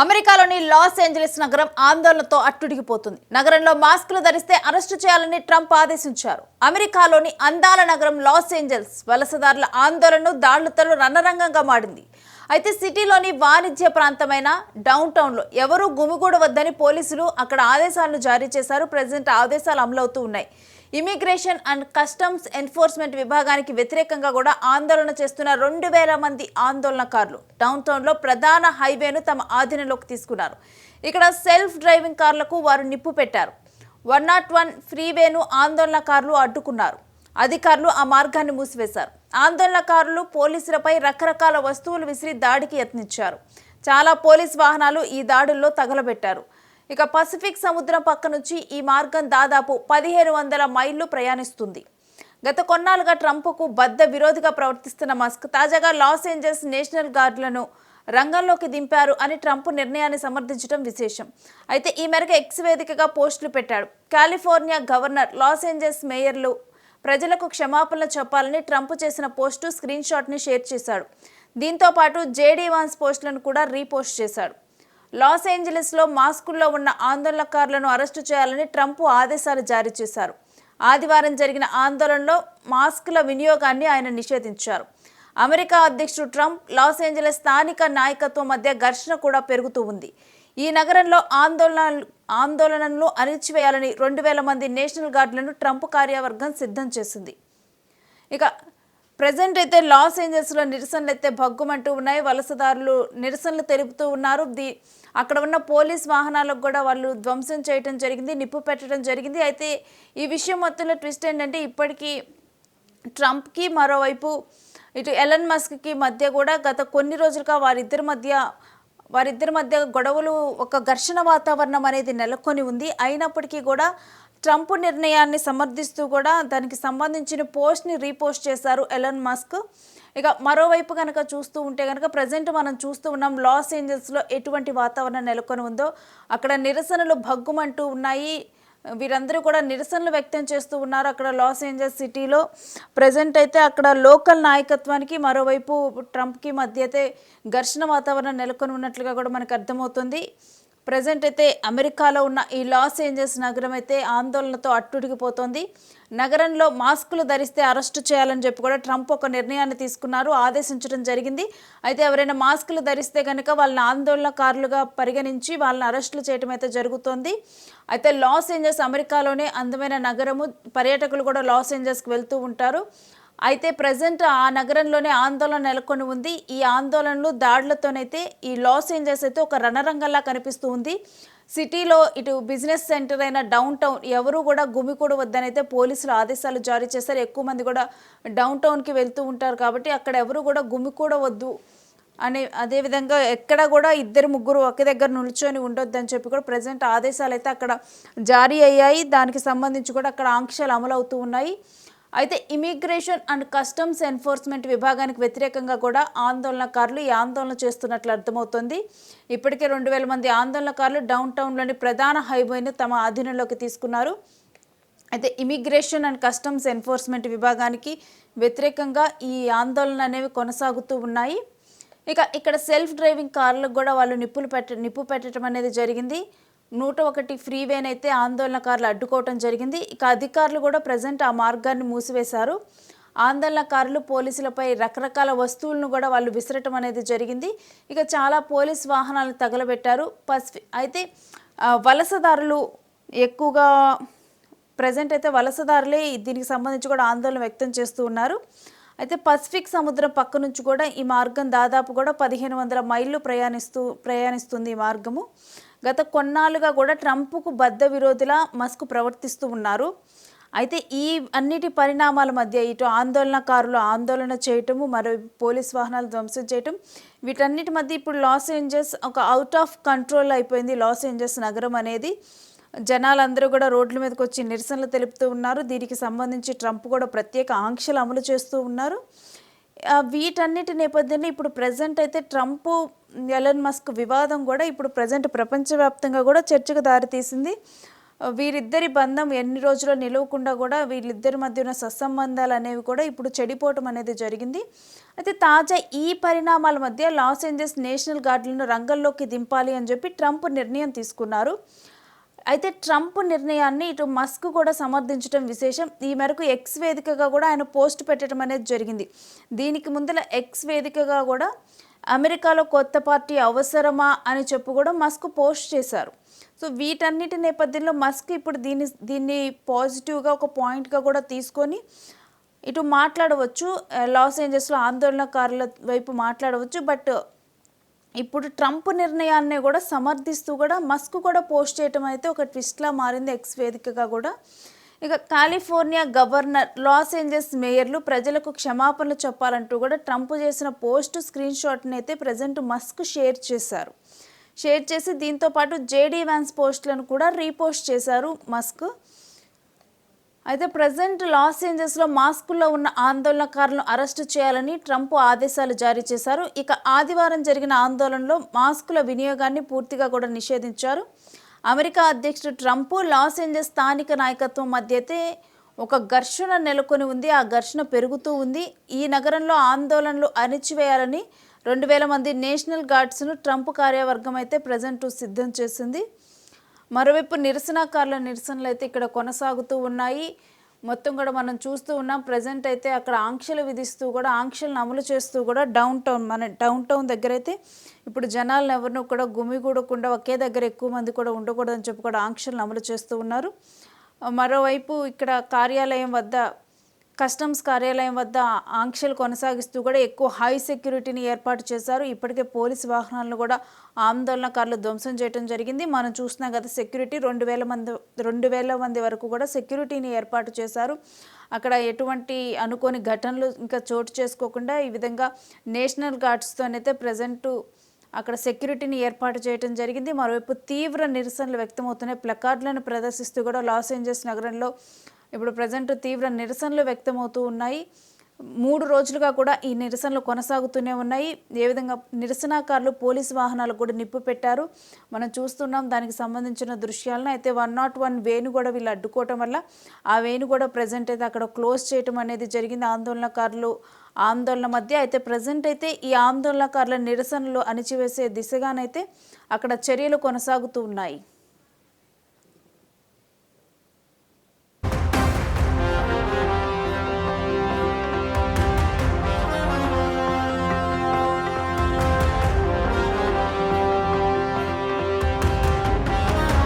అమెరికాలోని loss Angeles నగరం ఆందోళనతో అట్టుడికిపోతుంది. నగరంలో మాస్కులు ధరిస్తే అరెస్టు చేయాలని ట్రంప్ ఆదేశించారు. అమెరికాలోని అందాల నగరం లాస్ ఏంజల్స్ వలసదారుల ఆందోళనను దాడులతో రణరంగంగా మారింది. అయితే సిటీలోని వాణిజ్య ప్రాంతమైన డౌన్ టౌన్లో ఎవరూ గుమిగూడవద్దని పోలీసులు అక్కడ ఆదేశాలను జారీ చేశారు. ప్రెజెంట్ ఆదేశాలు అమలవుతూ ఉన్నాయి. ఇమిగ్రేషన్ అండ్ కస్టమ్స్ ఎన్ఫోర్స్మెంట్ విభాగానికి వ్యతిరేకంగా కూడా ఆందోళన చేస్తున్న 2000 మంది ఆందోళనకారులు డౌన్ టౌన్లో ప్రధాన హైవేను తమ ఆధీనంలోకి తీసుకున్నారు. ఇక్కడ సెల్ఫ్ డ్రైవింగ్ కార్లకు వారు నిప్పు పెట్టారు. 101 ఫ్రీవేను ఆందోళనకారులు అడ్డుకున్నారు. అధికారులు ఆ మార్గాన్ని మూసివేశారు. ఆందోళనకారులు పోలీసులపై రకరకాల వస్తువులు విసిరి దాడికి యత్నించారు. చాలా పోలీస్ వాహనాలు ఈ దాడుల్లో తగలబెట్టారు. ఇక పసిఫిక్ సముద్రం పక్క నుంచి ఈ మార్గం దాదాపు 1500 మైళ్ళు ప్రయాణిస్తుంది. గత కొన్నాళ్ళుగా ట్రంప్కు బద్ద విరోధిగా ప్రవర్తిస్తున్న మస్క్ తాజాగా లాస్ ఏంజల్స్ నేషనల్ గార్డులను రంగంలోకి దింపారు అని ట్రంప్ నిర్ణయాన్ని సమర్థించడం విశేషం. అయితే ఈ మేరకు ఎక్స్ వేదికగా పోస్టులు పెట్టాడు. కాలిఫోర్నియా గవర్నర్, లాస్ ఏంజల్స్ మేయర్లు ప్రజలకు క్షమాపణలు చెప్పాలని ట్రంప్ చేసిన పోస్టు స్క్రీన్ షాట్ని షేర్ చేశాడు. దీంతో పాటు జేడీ వాన్స్ పోస్టులను కూడా రీపోస్ట్ చేశాడు. లాస్ ఏంజలీస్లో మాస్కుల్లో ఉన్న ఆందోళనకారులను అరెస్టు చేయాలని ట్రంప్ ఆదేశాలు జారీ చేశారు. ఆదివారం జరిగిన ఆందోళనలో మాస్కుల వినియోగాన్ని ఆయన నిషేధించారు. అమెరికా అధ్యక్షుడు ట్రంప్, లాస్ ఏంజలీస్ స్థానిక నాయకత్వం మధ్య ఘర్షణ కూడా పెరుగుతూ ఉంది. ఈ నగరంలో ఆందోళనలను అణిచివేయాలని 2000 మంది నేషనల్ గార్డులను ట్రంప్ కార్యవర్గం సిద్ధం చేసింది. ఇక ప్రజెంట్ అయితే లాస్ ఏంజల్స్లో నిరసనలు అయితే భగ్గుమంటూ ఉన్నాయి. వలసదారులు నిరసనలు తెలుపుతూ ఉన్నారు. అక్కడ ఉన్న పోలీస్ వాహనాలకు కూడా వాళ్ళు ధ్వంసం చేయడం జరిగింది, నిప్పు పెట్టడం జరిగింది. అయితే ఈ విషయం మొత్తంలో ట్విస్ట్ ఏంటంటే ఇప్పటికీ ట్రంప్కి మరోవైపు ఇటు ఎలన్ మస్క్కి మధ్య కూడా గత కొన్ని రోజులుగా వారిద్దరి మధ్య గొడవలు, ఒక ఘర్షణ వాతావరణం అనేది నెలకొని ఉంది. అయినప్పటికీ కూడా ట్రంప్ నిర్ణయాన్ని సమర్థిస్తూ కూడా దానికి సంబంధించిన పోస్ట్ని రీపోస్ట్ చేశారు ఎలన్ మస్క్. ఇక మరోవైపు కనుక చూస్తూ ఉంటే కనుక ప్రజెంట్ మనం చూస్తూ ఉన్నాం లాస్ ఏంజల్స్లో ఎటువంటి వాతావరణం నెలకొని ఉందో. అక్కడ నిరసనలు భగ్గుమంటూ ఉన్నాయి. వీరందరూ కూడా నిరసనలు వ్యక్తం చేస్తూ ఉన్నారు. అక్కడ లాస్ ఏంజల్స్ సిటీలో ప్రజెంట్ అయితే అక్కడ లోకల్ నాయకత్వానికి మరోవైపు ట్రంప్కి మధ్య అయితే ఘర్షణ వాతావరణం నెలకొని ఉన్నట్లుగా కూడా మనకు అర్థమవుతుంది. ప్రజెంట్ అయితే అమెరికాలో ఉన్న ఈ లాస్ ఏంజల్స్ నగరం అయితే ఆందోళనతో అట్టుడికిపోతోంది. నగరంలో మాస్కులు ధరిస్తే అరెస్టు చేయాలని చెప్పి కూడా ట్రంప్ ఒక నిర్ణయాన్ని తీసుకున్నారు, ఆదేశించడం జరిగింది. అయితే ఎవరైనా మాస్కులు ధరిస్తే కనుక వాళ్ళని ఆందోళనకారులుగా పరిగణించి వాళ్ళని అరెస్టులు చేయడం అయితే జరుగుతోంది. అయితే లాస్ ఏంజల్స్ అమెరికాలోనే అందమైన నగరము. పర్యాటకులు కూడా లాస్ ఏంజల్స్కి వెళ్తూ ఉంటారు. అయితే ప్రజెంట్ ఆ నగరంలోనే ఆందోళన నెలకొని ఉంది. ఈ ఆందోళనలు దాడులతోనైతే ఈ లాస్ ఏంజల్స్ అయితే ఒక రణరంగంలా కనిపిస్తూ ఉంది. సిటీలో ఇటు బిజినెస్ సెంటర్ అయిన డౌన్ టౌన్ ఎవరు కూడా గుమికూడవద్దని అయితే పోలీసులు ఆదేశాలు జారీ చేశారు. ఎక్కువ మంది కూడా డౌన్ టౌన్కి వెళ్తూ ఉంటారు కాబట్టి అక్కడ ఎవరు కూడా గుమికూడవద్దు అదేవిధంగా ఎక్కడ కూడా 2-3 ఒకే దగ్గర నిల్చొని ఉండొద్దని చెప్పి కూడా ప్రజెంట్ ఆదేశాలు అయితే అక్కడ జారీ అయ్యాయి. దానికి సంబంధించి కూడా అక్కడ ఆంక్షలు అమలవుతూ ఉన్నాయి. అయితే ఇమిగ్రేషన్ అండ్ కస్టమ్స్ ఎన్ఫోర్స్మెంట్ విభాగానికి వ్యతిరేకంగా కూడా ఆందోళనకారులు ఈ ఆందోళన చేస్తున్నట్లు అర్థమవుతోంది. ఇప్పటికే 2000 మంది ఆందోళనకారులు డౌన్ టౌన్లోని ప్రధాన హైవేను తమ ఆధీనంలోకి తీసుకున్నారు. అయితే ఇమిగ్రేషన్ అండ్ కస్టమ్స్ ఎన్ఫోర్స్మెంట్ విభాగానికి వ్యతిరేకంగా ఈ ఆందోళన అనేవి కొనసాగుతూ ఉన్నాయి. ఇక ఇక్కడ సెల్ఫ్ డ్రైవింగ్ కార్లకు కూడా వాళ్ళు నిప్పు పెట్టడం అనేది జరిగింది. 101 ఫ్రీవేన్ అయితే ఆందోళనకారులు అడ్డుకోవటం జరిగింది. ఇక అధికారులు కూడా ప్రజెంట్ ఆ మార్గాన్ని మూసివేశారు. ఆందోళనకారులు పోలీసులపై రకరకాల వస్తువులను కూడా వాళ్ళు విసరటం అనేది జరిగింది. ఇక చాలా పోలీస్ వాహనాలను తగలబెట్టారు. అయితే వలసదారులు ఎక్కువగా ప్రజెంట్ అయితే వలసదారులే దీనికి సంబంధించి కూడా ఆందోళన వ్యక్తం చేస్తూ ఉన్నారు. అయితే పసిఫిక్ సముద్రం పక్క నుంచి కూడా ఈ మార్గం దాదాపు కూడా 1500 మైళ్ళు ప్రయాణిస్తుంది ఈ మార్గము. గత కొన్నాళ్ళుగా కూడా ట్రంప్కు బద్ద విరోధిలా మస్క్ ప్రవర్తిస్తూ ఉన్నారు. అయితే ఈ అన్నిటి పరిణామాల మధ్య ఇటు ఆందోళనకారులు ఆందోళన చేయటము, మరో పోలీస్ వాహనాలు ధ్వంసం చేయటం, వీటన్నిటి మధ్య ఇప్పుడు లాస్ ఏంజల్స్ ఒక అవుట్ ఆఫ్ కంట్రోల్ అయిపోయింది. లాస్ ఏంజల్స్ నగరం అనేది జనాలందరూ కూడా రోడ్ల మీదకి వచ్చి నిరసనలు తెలుపుతూ ఉన్నారు. దీనికి సంబంధించి ట్రంప్ కూడా ప్రత్యేక ఆంక్షలు అమలు చేస్తూ ఉన్నారు. వీటన్నిటి నేపథ్యంలో ఇప్పుడు ప్రజెంట్ అయితే ట్రంప్ ఎలన్ మస్క్ వివాదం కూడా ఇప్పుడు ప్రజెంట్ ప్రపంచవ్యాప్తంగా కూడా చర్చకు దారితీసింది. వీరిద్దరి బంధం ఎన్ని రోజులు నిలవకుండా కూడా వీళ్ళిద్దరి మధ్య ఉన్న సత్సంబంధాలు అనేవి కూడా ఇప్పుడు చెడిపోవటం అనేది జరిగింది. అయితే తాజా ఈ పరిణామాల మధ్య లాస్ ఏంజల్స్ నేషనల్ గార్డులను రంగంలోకి దింపాలి అని చెప్పి ట్రంప్ నిర్ణయం తీసుకున్నారు. అయితే ట్రంప్ నిర్ణయాన్ని ఇటు మస్క్ కూడా సమర్థించడం విశేషం. ఈ మేరకు ఎక్స్ వేదికగా కూడా ఆయన పోస్ట్ పెట్టడం అనేది జరిగింది. దీనికి ముందర ఎక్స్ వేదికగా కూడా అమెరికాలో కొత్త పార్టీ అవసరమా అని చెప్పు కూడా మస్క్ పోస్ట్ చేశారు. సో వీటన్నిటి నేపథ్యంలో మస్క్ ఇప్పుడు దీన్ని పాజిటివ్గా ఒక పాయింట్గా కూడా తీసుకొని ఇటు మాట్లాడవచ్చు, లాస్ ఏంజల్స్లో ఆందోళనకారుల వైపు మాట్లాడవచ్చు. బట్ ఇప్పుడు ట్రంప్ నిర్ణయాన్ని కూడా సమర్థిస్తూ కూడా మస్క్ కూడా పోస్ట్ చేయటం అయితే ఒక ట్విస్ట్లా మారింది ఎక్స్ వేదికగా కూడా. ఇక కాలిఫోర్నియా గవర్నర్, లాస్ ఏంజల్స్ మేయర్లు ప్రజలకు క్షమాపణలు చెప్పాలంటూ కూడా ట్రంప్ చేసిన పోస్ట్ స్క్రీన్ షాట్ని అయితే ప్రజెంట్ మస్క్ షేర్ చేశారు. షేర్ చేసి దీంతోపాటు జేడీ వ్యాన్స్ పోస్టులను కూడా రీపోస్ట్ చేశారు మస్క్. అయితే ప్రజెంట్ లాస్ ఏంజల్స్లో మాస్కుల్లో ఉన్న ఆందోళనకారులను అరెస్టు చేయాలని ట్రంప్ ఆదేశాలు జారీ చేశారు. ఇక ఆదివారం జరిగిన ఆందోళనలో మాస్కుల వినియోగాన్ని పూర్తిగా కూడా నిషేధించారు. అమెరికా అధ్యక్షుడు ట్రంప్, లాస్ ఏంజల్స్ స్థానిక నాయకత్వం మధ్య అయితే ఒక ఘర్షణ నెలకొని ఉంది. ఆ ఘర్షణ పెరుగుతూ ఉంది. ఈ నగరంలో ఆందోళనలు అణిచివేయాలని 2000 మంది నేషనల్ గార్డ్స్ను ట్రంప్ కార్యవర్గం అయితే ప్రజెంట్ సిద్ధం చేసింది. మరోవైపు నిరసనకారుల నిరసనలు అయితే ఇక్కడ కొనసాగుతూ ఉన్నాయి. మొత్తం కూడా మనం చూస్తూ ఉన్నాం. ప్రజెంట్ అయితే అక్కడ ఆంక్షలు విధిస్తూ కూడా, ఆంక్షలను అమలు చేస్తూ కూడా డౌన్ టౌన్ దగ్గర అయితే ఇప్పుడు జనాలను ఎవరినూ కూడా గుమిగూడకుండా ఒకే దగ్గర ఎక్కువ మంది కూడా ఉండకూడదని చెప్పి కూడా ఆంక్షలను అమలు చేస్తూ ఉన్నారు. మరోవైపు ఇక్కడ కార్యాలయం వద్ద, కస్టమ్స్ కార్యాలయం వద్ద ఆంక్షలు కొనసాగిస్తూ కూడా ఎక్కువ హై సెక్యూరిటీని ఏర్పాటు చేశారు. ఇప్పటికే పోలీసు వాహనాలను కూడా ఆందోళనకారులు ధ్వంసం చేయడం జరిగింది. మనం చూస్తున్నాం కదా, సెక్యూరిటీ 2000 మంది వరకు కూడా సెక్యూరిటీని ఏర్పాటు చేశారు. అక్కడ ఎటువంటి అనుకోని ఘటనలు ఇంకా చోటు చేసుకోకుండా ఈ విధంగా నేషనల్ గార్డ్స్తోనైతే ప్రజెంటు అక్కడ సెక్యూరిటీని ఏర్పాటు చేయడం జరిగింది. మరోవైపు తీవ్ర నిరసనలు వ్యక్తమవుతున్నాయి. ప్లకార్డులను ప్రదర్శిస్తూ కూడా లాస్ ఏంజల్స్ నగరంలో ఇప్పుడు ప్రజెంట్ తీవ్ర నిరసనలు వ్యక్తమవుతూ ఉన్నాయి. 3 రోజులుగా కూడా ఈ నిరసనలు కొనసాగుతూనే ఉన్నాయి. ఏ విధంగా నిరసనకారులు పోలీసు వాహనాలకు కూడా నిప్పు పెట్టారు మనం చూస్తున్నాం. దానికి సంబంధించిన దృశ్యాలను అయితే 101 వేను కూడా వీళ్ళు అడ్డుకోవటం వల్ల ఆ వేను కూడా ప్రజెంట్ అయితే అక్కడ క్లోజ్ చేయటం అనేది జరిగింది. ఆందోళనకారులు ఆందోళన మధ్య అయితే ప్రజెంట్ అయితే ఈ ఆందోళనకారుల నిరసనలు అణిచివేసే దిశగానైతే అక్కడ చర్యలు కొనసాగుతూ ఉన్నాయి.